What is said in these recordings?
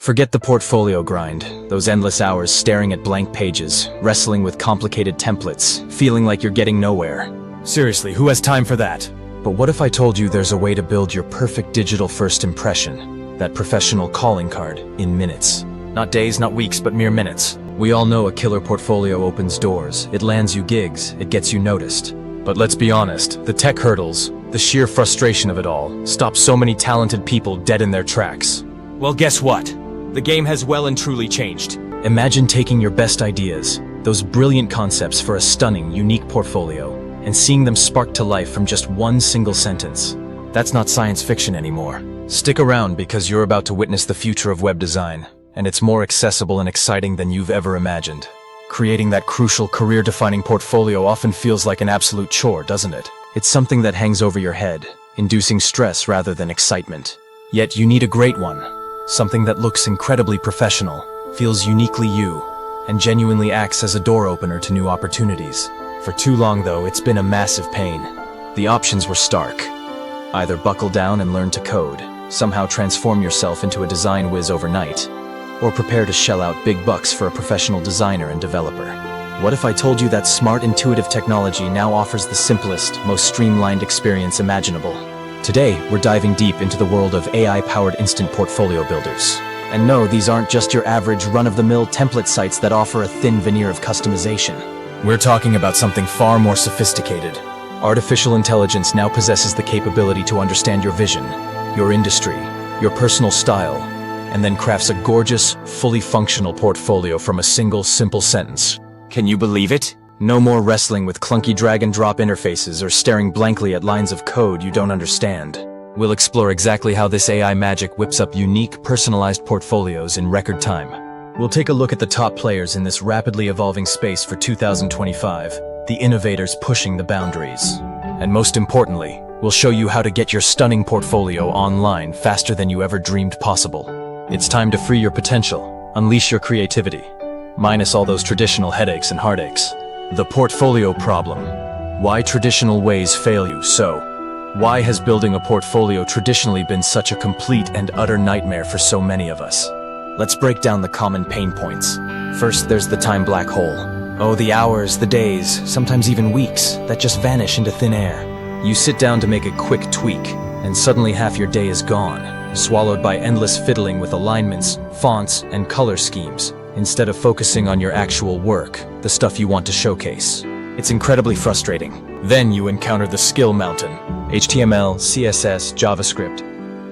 Forget the portfolio grind, those endless hours staring at blank pages, wrestling with complicated templates, feeling like you're getting nowhere. Seriously, who has time for that? But what if I told you there's a way to build your perfect digital first impression, that professional calling card, in minutes? Not days, not weeks, but mere minutes. We all know a killer portfolio opens doors, it lands you gigs, it gets you noticed. But let's be honest, the tech hurdles, the sheer frustration of it all, stop so many talented people dead in their tracks. Well, guess what? The game has well and truly changed. Imagine taking your best ideas, those brilliant concepts for a stunning, unique portfolio, and seeing them spark to life from just one single sentence. That's not science fiction anymore. Stick around because you're about to witness the future of web design, and it's more accessible and exciting than you've ever imagined. Creating that crucial, career-defining portfolio often feels like an absolute chore, doesn't it? It's something that hangs over your head, inducing stress rather than excitement. Yet you need a great one. Something that looks incredibly professional, feels uniquely you, and genuinely acts as a door opener to new opportunities. For too long, though, it's been a massive pain. The options were stark. Either buckle down and learn to code, somehow transform yourself into a design whiz overnight, or prepare to shell out big bucks for a professional designer and developer. What if I told you that smart, intuitive technology now offers the simplest, most streamlined experience imaginable? Today, we're diving deep into the world of AI-powered instant portfolio builders. And no, these aren't just your average run-of-the-mill template sites that offer a thin veneer of customization. We're talking about something far more sophisticated. Artificial intelligence now possesses the capability to understand your vision, your industry, your personal style, and then crafts a gorgeous, fully functional portfolio from a single, simple sentence. Can you believe it? No more wrestling with clunky drag-and-drop interfaces or staring blankly at lines of code you don't understand. We'll explore exactly how this AI magic whips up unique, personalized portfolios in record time. We'll take a look at the top players in this rapidly evolving space for 2025, the innovators pushing the boundaries. And most importantly, we'll show you how to get your stunning portfolio online faster than you ever dreamed possible. It's time to free your potential, unleash your creativity, minus all those traditional headaches and heartaches. The portfolio problem. Why traditional ways fail you so? Why has building a portfolio traditionally been such a complete and utter nightmare for so many of us? Let's break down the common pain points. First, there's the time black hole. Oh, the hours, the days, sometimes even weeks, that just vanish into thin air. You sit down to make a quick tweak, and suddenly half your day is gone, swallowed by endless fiddling with alignments, fonts, and color schemes, instead of focusing on your actual work, the stuff you want to showcase. It's incredibly frustrating. Then you encounter the skill mountain. HTML, CSS, JavaScript.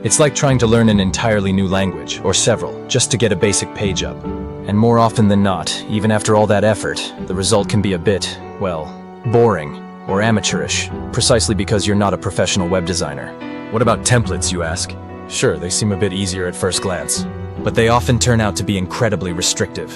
It's like trying to learn an entirely new language, or several, just to get a basic page up. And more often than not, even after all that effort, the result can be a bit, well, boring or amateurish, precisely because you're not a professional web designer. What about templates, you ask? Sure, they seem a bit easier at first glance, but they often turn out to be incredibly restrictive.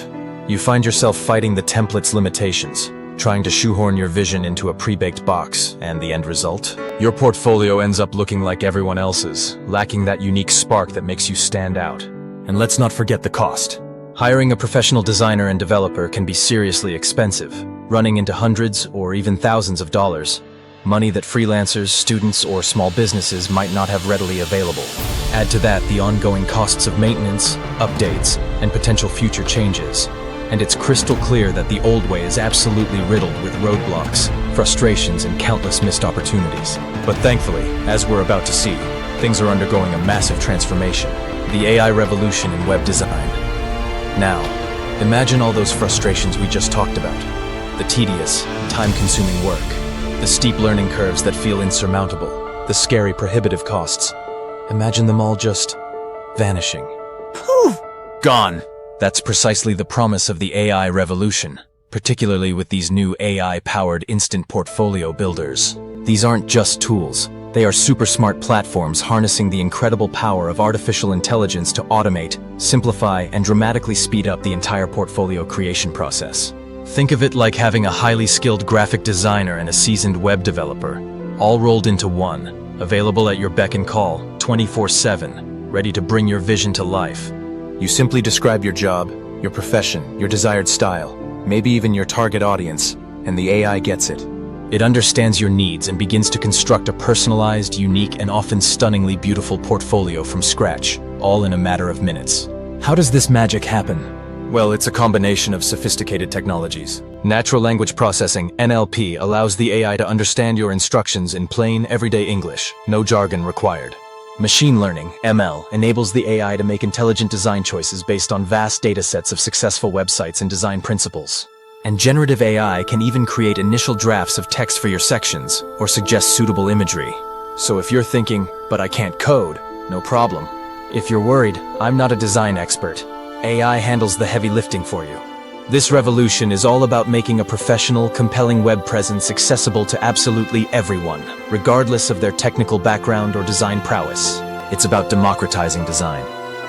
You find yourself fighting the template's limitations, trying to shoehorn your vision into a pre-baked box, and the end result? Your portfolio ends up looking like everyone else's, lacking that unique spark that makes you stand out. And let's not forget the cost. Hiring a professional designer and developer can be seriously expensive, running into hundreds or even thousands of dollars. Money that freelancers, students, or small businesses might not have readily available. Add to that the ongoing costs of maintenance, updates, and potential future changes. And it's crystal clear that the old way is absolutely riddled with roadblocks, frustrations, and countless missed opportunities. But thankfully, as we're about to see, things are undergoing a massive transformation. The AI revolution in web design. Now, imagine all those frustrations we just talked about. The tedious, time-consuming work. The steep learning curves that feel insurmountable, the scary prohibitive costs. Imagine them all just vanishing. Poof! Gone! That's precisely the promise of the AI revolution, particularly with these new AI-powered instant portfolio builders. These aren't just tools. They are super smart platforms harnessing the incredible power of artificial intelligence to automate, simplify, and dramatically speed up the entire portfolio creation process. Think of it like having a highly skilled graphic designer and a seasoned web developer, all rolled into one, available at your beck and call, 24/7, ready to bring your vision to life. You simply describe your job, your profession, your desired style, maybe even your target audience, and the AI gets it. It understands your needs and begins to construct a personalized, unique, and often stunningly beautiful portfolio from scratch, all in a matter of minutes. How does this magic happen? Well, it's a combination of sophisticated technologies. Natural language processing, NLP, allows the AI to understand your instructions in plain, everyday English, no jargon required. Machine learning, ML, enables the AI to make intelligent design choices based on vast datasets of successful websites and design principles. And generative AI can even create initial drafts of text for your sections or suggest suitable imagery. So if you're thinking, but I can't code, no problem. If you're worried, I'm not a design expert. AI handles the heavy lifting for you. This revolution is all about making a professional, compelling web presence accessible to absolutely everyone, regardless of their technical background or design prowess. It's about democratizing design.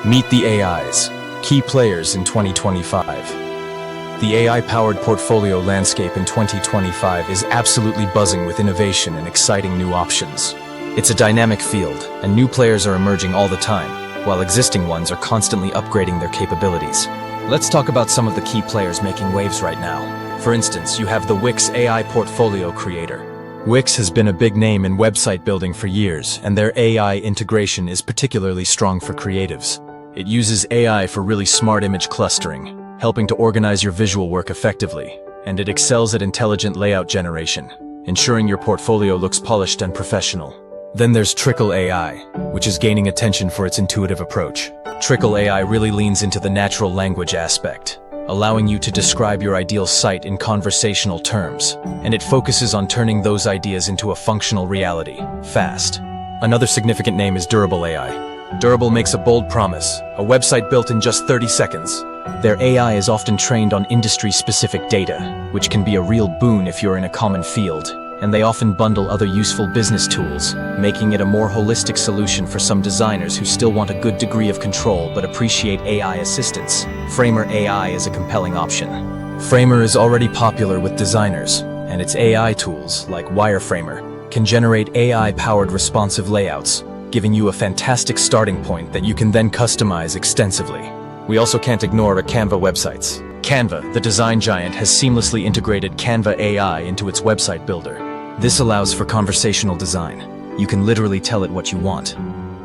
Meet the AIs, key players in 2025. The AI-powered portfolio landscape in 2025 is absolutely buzzing with innovation and exciting new options. It's a dynamic field, and new players are emerging all the time, while existing ones are constantly upgrading their capabilities. Let's talk about some of the key players making waves right now. For instance, you have the Wix AI portfolio creator. Wix has been a big name in website building for years, and their AI integration is particularly strong for creatives. It uses AI for really smart image clustering, helping to organize your visual work effectively, and it excels at intelligent layout generation, ensuring your portfolio looks polished and professional. Then there's Trickle AI, which is gaining attention for its intuitive approach. Trickle AI really leans into the natural language aspect, allowing you to describe your ideal site in conversational terms, and it focuses on turning those ideas into a functional reality, fast. Another significant name is Durable AI. Durable makes a bold promise, a website built in just 30 seconds. Their AI is often trained on industry-specific data, which can be a real boon if you're in a common field, and they often bundle other useful business tools, making it a more holistic solution for some designers who still want a good degree of control but appreciate AI assistance. Framer AI is a compelling option. Framer is already popular with designers, and its AI tools, like Wireframer, can generate AI-powered responsive layouts, giving you a fantastic starting point that you can then customize extensively. We also can't ignore Canva websites. Canva, the design giant, has seamlessly integrated Canva AI into its website builder. This allows for conversational design. You can literally tell it what you want.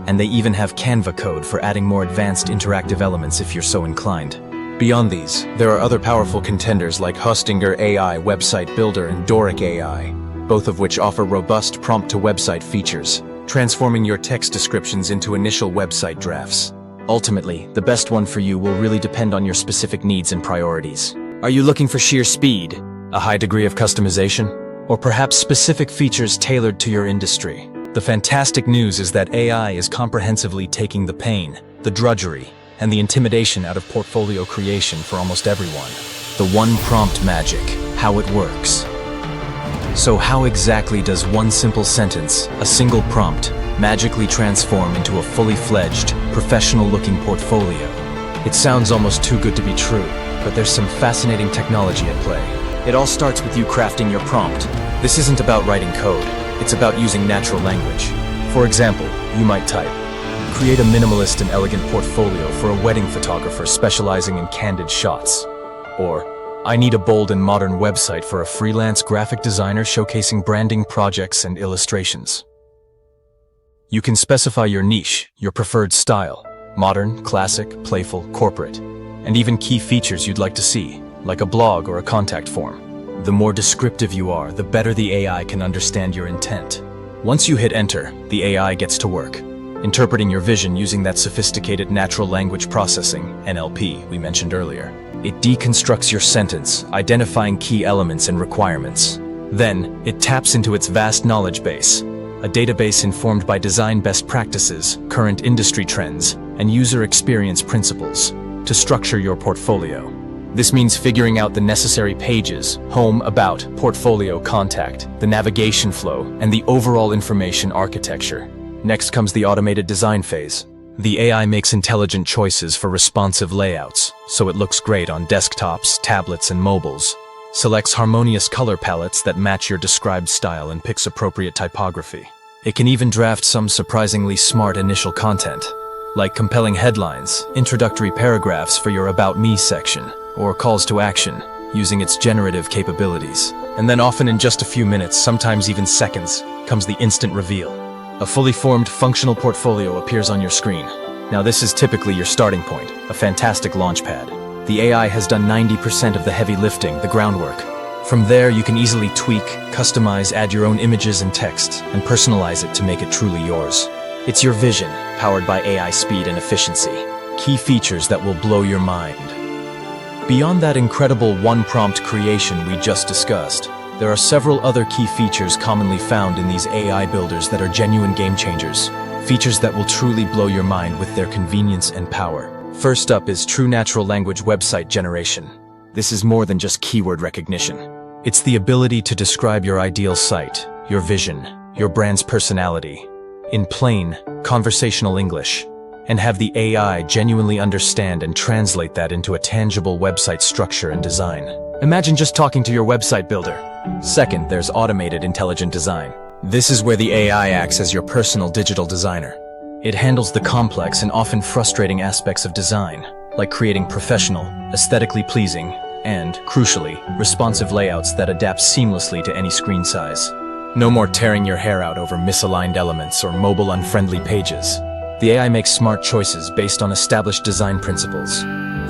And they even have Canva code for adding more advanced interactive elements if you're so inclined. Beyond these, there are other powerful contenders like Hostinger AI Website Builder and Doric AI, both of which offer robust prompt-to-website features, transforming your text descriptions into initial website drafts. Ultimately, the best one for you will really depend on your specific needs and priorities. Are you looking for sheer speed, a high degree of customization, or perhaps specific features tailored to your industry? The fantastic news is that AI is comprehensively taking the pain, the drudgery, and the intimidation out of portfolio creation for almost everyone. The one prompt magic, how it works. So how exactly does one simple sentence, a single prompt, magically transform into a fully fledged, professional-looking portfolio? It sounds almost too good to be true, but there's some fascinating technology at play. It all starts with you crafting your prompt. This isn't about writing code, it's about using natural language. For example, you might type, "Create a minimalist and elegant portfolio for a wedding photographer specializing in candid shots." Or, "I need a bold and modern website for a freelance graphic designer showcasing branding projects and illustrations." You can specify your niche, your preferred style, modern, classic, playful, corporate, and even key features you'd like to see, like a blog or a contact form. The more descriptive you are, the better the AI can understand your intent. Once you hit enter, the AI gets to work, interpreting your vision using that sophisticated natural language processing, NLP, we mentioned earlier. It deconstructs your sentence, identifying key elements and requirements. Then, it taps into its vast knowledge base, a database informed by design best practices, current industry trends, and user experience principles, to structure your portfolio. This means figuring out the necessary pages, home, about, portfolio, contact, the navigation flow, and the overall information architecture. Next comes the automated design phase. The AI makes intelligent choices for responsive layouts, so it looks great on desktops, tablets, and mobiles. Selects harmonious color palettes that match your described style and picks appropriate typography. It can even draft some surprisingly smart initial content, like compelling headlines, introductory paragraphs for your About Me section, or calls to action, using its generative capabilities. And then often in just a few minutes, sometimes even seconds, comes the instant reveal. A fully formed functional portfolio appears on your screen. Now this is typically your starting point. a fantastic launchpad. The AI has done 90% of the heavy lifting, the groundwork. From there, you can easily tweak, customize, add your own images and text, and personalize it to make it truly yours. It's your vision, powered by AI speed and efficiency. Key features that will blow your mind. Beyond that incredible one-prompt creation we just discussed, there are several other key features commonly found in these AI builders that are genuine game changers. Features that will truly blow your mind with their convenience and power. First up is true natural language website generation. This is more than just keyword recognition. It's the ability to describe your ideal site, your vision, your brand's personality, in plain, conversational English, and have the AI genuinely understand and translate that into a tangible website structure and design. Imagine just talking to your website builder. Second, there's automated intelligent design. This is where the AI acts as your personal digital designer. It handles the complex and often frustrating aspects of design, like creating professional, aesthetically pleasing, and, crucially, responsive layouts that adapt seamlessly to any screen size. No more tearing your hair out over misaligned elements or mobile-unfriendly pages. The AI makes smart choices based on established design principles.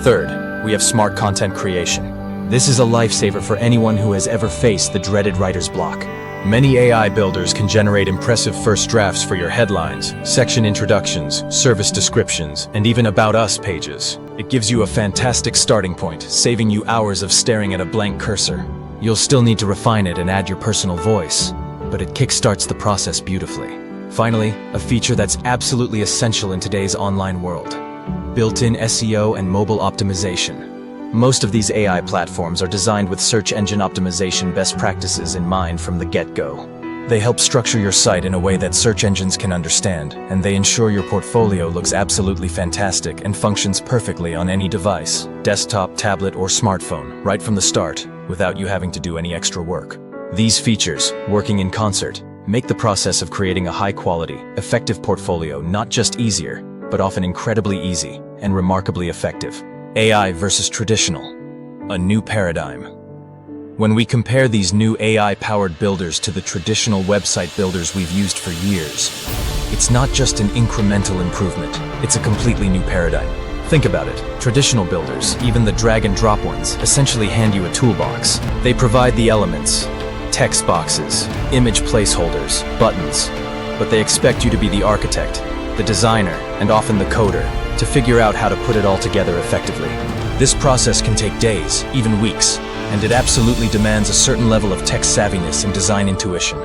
Third, we have smart content creation. This is a lifesaver for anyone who has ever faced the dreaded writer's block. Many AI builders can generate impressive first drafts for your headlines, section introductions, service descriptions, and even About Us pages. It gives you a fantastic starting point, saving you hours of staring at a blank cursor. You'll still need to refine it and add your personal voice, but it kickstarts the process beautifully. Finally, a feature that's absolutely essential in today's online world: built-in SEO and mobile optimization. Most of these AI platforms are designed with search engine optimization best practices in mind from the get-go. They help structure your site in a way that search engines can understand, and they ensure your portfolio looks absolutely fantastic and functions perfectly on any device, desktop, tablet, or smartphone, right from the start, without you having to do any extra work. These features, working in concert, make the process of creating a high-quality, effective portfolio not just easier, but often incredibly easy and remarkably effective. AI versus traditional, a new paradigm. When we compare these new AI-powered builders to the traditional website builders we've used for years, it's not just an incremental improvement, it's a completely new paradigm. Think about it. Traditional builders, even the drag-and-drop ones, essentially hand you a toolbox. They provide the elements, text boxes, image placeholders, buttons, but they expect you to be the architect, the designer, and often the coder, to figure out how to put it all together effectively. This process can take days, even weeks, and it absolutely demands a certain level of tech savviness and design intuition.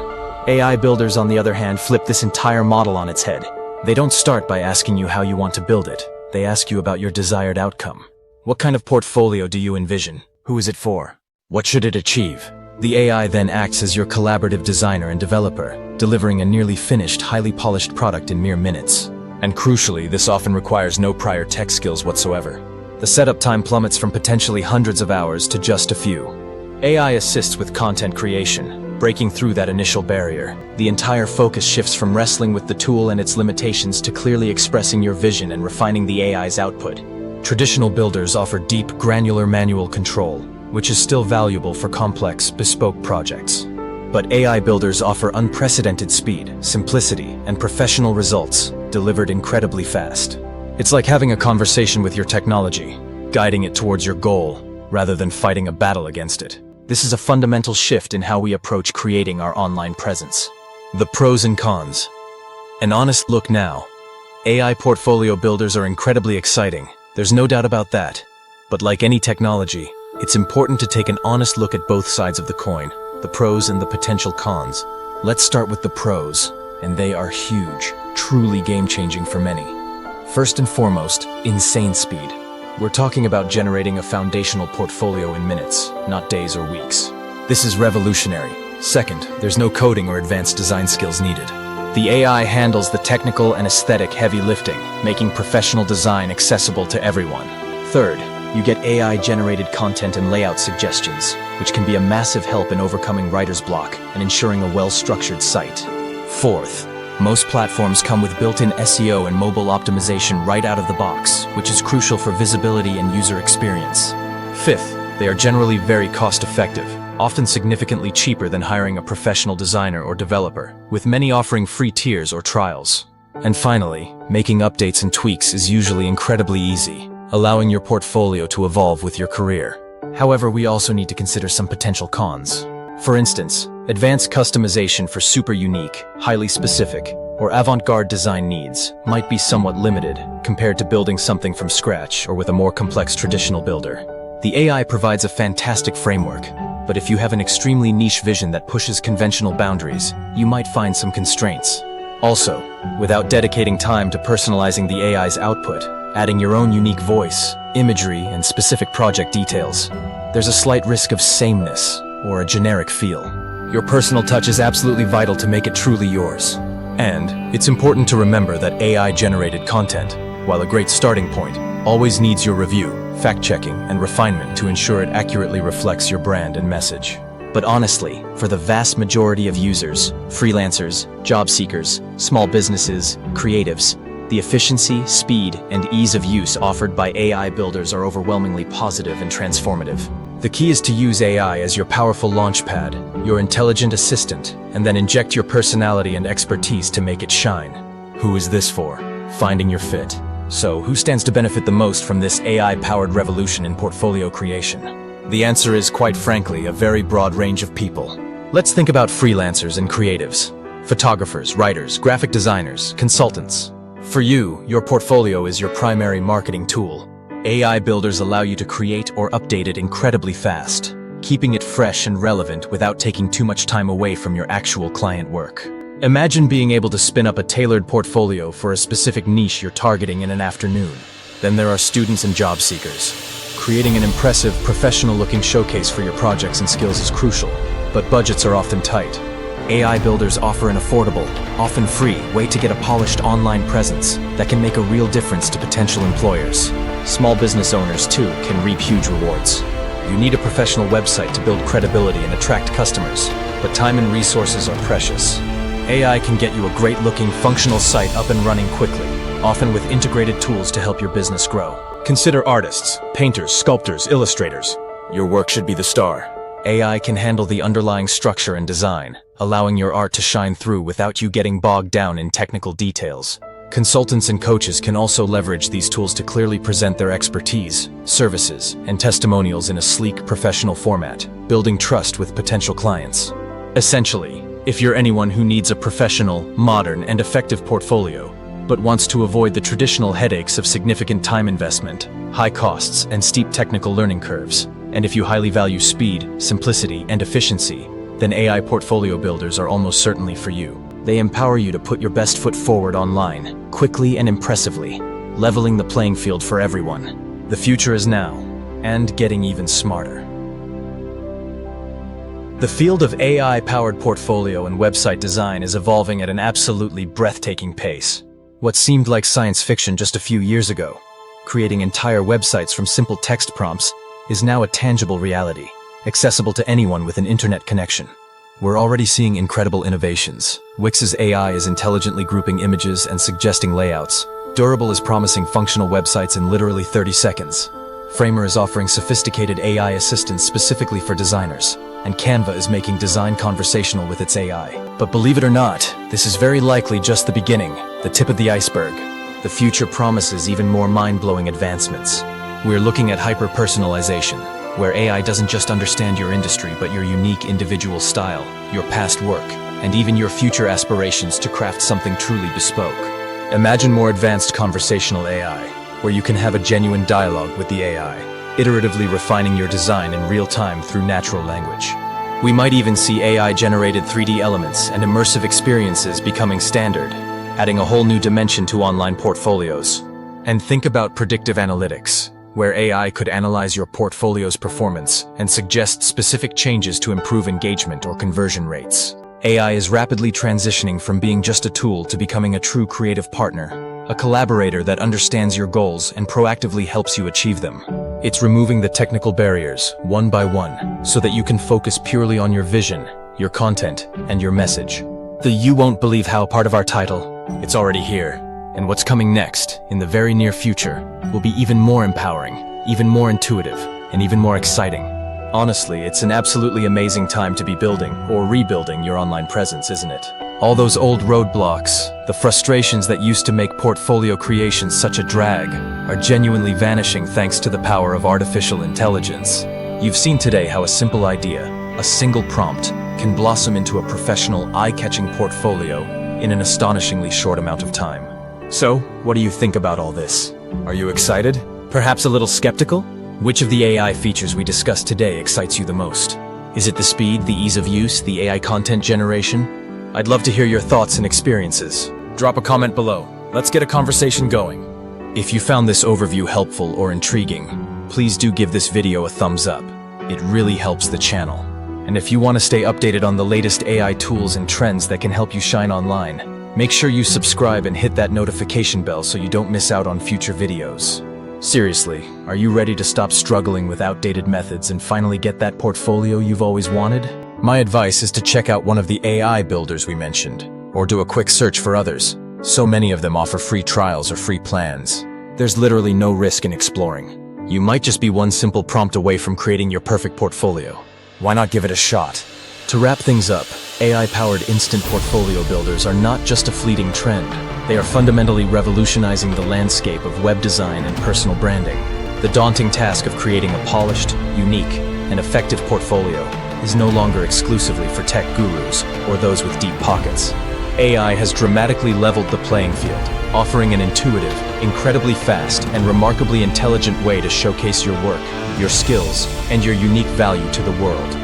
AI builders, on the other hand, flip this entire model on its head. They don't start by asking you how you want to build it. They ask you about your desired outcome. What kind of portfolio do you envision? Who is it for? What should it achieve? The AI then acts as your collaborative designer and developer, delivering a nearly finished, highly polished product in mere minutes. And crucially, this often requires no prior tech skills whatsoever. The setup time plummets from potentially hundreds of hours to just a few. AI assists with content creation, breaking through that initial barrier. The entire focus shifts from wrestling with the tool and its limitations to clearly expressing your vision and refining the AI's output. Traditional builders offer deep, granular manual control, which is still valuable for complex, bespoke projects. But AI builders offer unprecedented speed, simplicity, and professional results, delivered incredibly fast. It's like having a conversation with your technology, guiding it towards your goal, rather than fighting a battle against it. This is a fundamental shift in how we approach creating our online presence. The pros and cons. An honest look now. AI portfolio builders are incredibly exciting, there's no doubt about that. But like any technology, it's important to take an honest look at both sides of the coin, the pros and the potential cons. Let's start with the pros, and they are huge, truly game-changing for many. First and foremost, insane speed. We're talking about generating a foundational portfolio in minutes, not days or weeks. This is revolutionary. Second, there's no coding or advanced design skills needed. The AI handles the technical and aesthetic heavy lifting, making professional design accessible to everyone. Third, you get AI-generated content and layout suggestions, which can be a massive help in overcoming writer's block and ensuring a well-structured site. Fourth, most platforms come with built-in SEO and mobile optimization right out of the box, which is crucial for visibility and user experience. Fifth, they are generally very cost-effective, often significantly cheaper than hiring a professional designer or developer, with many offering free tiers or trials. And finally, making updates and tweaks is usually incredibly easy. allowing your portfolio to evolve with your career. However, we also need to consider some potential cons. For instance, advanced customization for super unique, highly specific, or avant-garde design needs might be somewhat limited compared to building something from scratch or with a more complex traditional builder. The AI provides a fantastic framework, but if you have an extremely niche vision that pushes conventional boundaries, you might find some constraints. Also, without dedicating time to personalizing the AI's output, adding your own unique voice, imagery, and specific project details, there's a slight risk of sameness or a generic feel. Your personal touch is absolutely vital to make it truly yours. And it's important to remember that AI-generated content, while a great starting point, always needs your review, fact-checking, and refinement to ensure it accurately reflects your brand and message. But honestly, for the vast majority of users, freelancers, job seekers, small businesses, creatives, the efficiency, speed, and ease of use offered by AI builders are overwhelmingly positive and transformative. The key is to use AI as your powerful launchpad, your intelligent assistant, and then inject your personality and expertise to make it shine. Who is this for? Finding your fit. So, who stands to benefit the most from this AI-powered revolution in portfolio creation? The answer is, quite frankly, a very broad range of people. Let's think about freelancers and creatives. Photographers, writers, graphic designers, consultants. For you, your portfolio is your primary marketing tool. AI builders allow you to create or update it incredibly fast, keeping it fresh and relevant without taking too much time away from your actual client work. Imagine being able to spin up a tailored portfolio for a specific niche you're targeting in an afternoon. Then there are students and job seekers. Creating an impressive, professional-looking showcase for your projects and skills is crucial, but budgets are often tight. AI builders offer an affordable, often free, way to get a polished online presence that can make a real difference to potential employers. Small business owners, too, can reap huge rewards. You need a professional website to build credibility and attract customers, but time and resources are precious. AI can get you a great-looking, functional site up and running quickly, often with integrated tools to help your business grow. Consider artists, painters, sculptors, illustrators. Your work should be the star. AI can handle the underlying structure and design, allowing your art to shine through without you getting bogged down in technical details. Consultants and coaches can also leverage these tools to clearly present their expertise, services, and testimonials in a sleek, professional format, building trust with potential clients. Essentially, if you're anyone who needs a professional, modern, and effective portfolio, but wants to avoid the traditional headaches of significant time investment, high costs, and steep technical learning curves, and if you highly value speed, simplicity, and efficiency, then AI portfolio builders are almost certainly for you. They empower you to put your best foot forward online, quickly and impressively, leveling the playing field for everyone. The future is now, and getting even smarter. The field of AI-powered portfolio and website design is evolving at an absolutely breathtaking pace. What seemed like science fiction just a few years ago, creating entire websites from simple text prompts, is now a tangible reality, accessible to anyone with an internet connection. We're already seeing incredible innovations. Wix's AI is intelligently grouping images and suggesting layouts. Durable is promising functional websites in literally 30 seconds. Framer is offering sophisticated AI assistance specifically for designers. And Canva is making design conversational with its AI. But believe it or not, this is very likely just the beginning, the tip of the iceberg. The future promises even more mind-blowing advancements. We're looking at hyper-personalization, where AI doesn't just understand your industry but your unique individual style, your past work, and even your future aspirations to craft something truly bespoke. Imagine more advanced conversational AI, where you can have a genuine dialogue with the AI, iteratively refining your design in real time through natural language. We might even see AI-generated 3D elements and immersive experiences becoming standard, adding a whole new dimension to online portfolios. And think about predictive analytics, where AI could analyze your portfolio's performance and suggest specific changes to improve engagement or conversion rates. AI is rapidly transitioning from being just a tool to becoming a true creative partner, a collaborator that understands your goals and proactively helps you achieve them. It's removing the technical barriers, one by one, so that you can focus purely on your vision, your content, and your message. The "you won't believe how" part of our title, it's already here. And what's coming next, in the very near future, will be even more empowering, even more intuitive, and even more exciting. Honestly, it's an absolutely amazing time to be building or rebuilding your online presence, isn't it? All those old roadblocks, the frustrations that used to make portfolio creation such a drag, are genuinely vanishing thanks to the power of artificial intelligence. You've seen today how a simple idea, a single prompt, can blossom into a professional, eye-catching portfolio in an astonishingly short amount of time. So, what do you think about all this? Are you excited? Perhaps a little skeptical? Which of the AI features we discussed today excites you the most? Is it the speed, the ease of use, the AI content generation? I'd love to hear your thoughts and experiences. Drop a comment below. Let's get a conversation going. If you found this overview helpful or intriguing, please do give this video a thumbs up. It really helps the channel. And if you want to stay updated on the latest AI tools and trends that can help you shine online, make sure you subscribe and hit that notification bell so you don't miss out on future videos. Seriously, are you ready to stop struggling with outdated methods and finally get that portfolio you've always wanted? My advice is to check out one of the AI builders we mentioned, or do a quick search for others. So many of them offer free trials or free plans. There's literally no risk in exploring. You might just be one simple prompt away from creating your perfect portfolio. Why not give it a shot? To wrap things up, AI-powered instant portfolio builders are not just a fleeting trend. They are fundamentally revolutionizing the landscape of web design and personal branding. The daunting task of creating a polished, unique, and effective portfolio is no longer exclusively for tech gurus or those with deep pockets. AI has dramatically leveled the playing field, offering an intuitive, incredibly fast, and remarkably intelligent way to showcase your work, your skills, and your unique value to the world.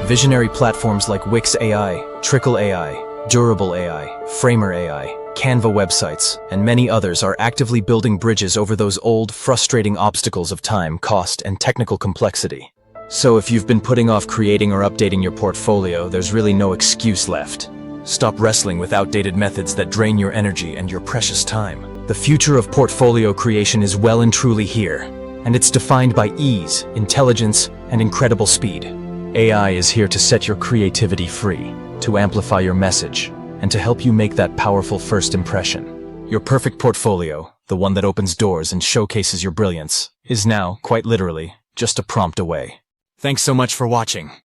Visionary platforms like Wix AI, Trickle AI, Durable AI, Framer AI, Canva websites, and many others are actively building bridges over those old, frustrating obstacles of time, cost, and technical complexity. So if you've been putting off creating or updating your portfolio, there's really no excuse left. Stop wrestling with outdated methods that drain your energy and your precious time. The future of portfolio creation is well and truly here, and it's defined by ease, intelligence, and incredible speed. AI is here to set your creativity free, to amplify your message, and to help you make that powerful first impression. Your perfect portfolio, the one that opens doors and showcases your brilliance, is now, quite literally, just a prompt away. Thanks so much for watching.